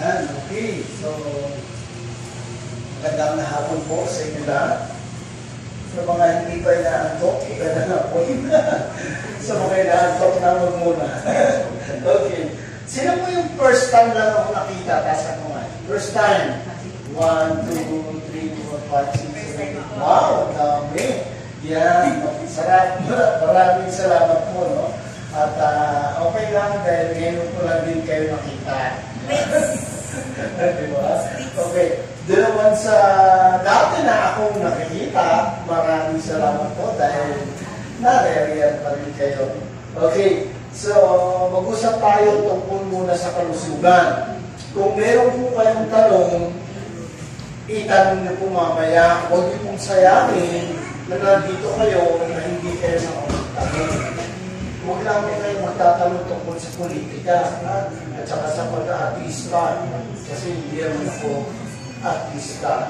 Yan, okay. So, magandang hapon po sa inyo lahat. Sa mga hindi pa inaantok, magandang hapon. Sa mga inaantok na huwag muna. Okay. Sino po yung first time lang ako nakita? Taas ako nga. First time. 1, 2, 3, 4, 5, 6, 7. Wow, dami. Yan. Sarap. Maraming salamat po, no? At okay lang dahil ngayon ko lang din kayo nakita. Diba? Okay. Doon sa dati na akong nakikita, maraming salamat po dahil na-react pa rin kayo. Okay. So, mag-usap tayo tungkol muna sa kalusugan. Kung meron po kayong tanong, itanong niyo po mamaya. Huwag niyo pong sayangin na nandito kayo na hindi kayo nakapagtanong. Huwag lang kayo magtatanong tungkol sa politika at saka sa pag-aartista kasi hindi naman ako artista.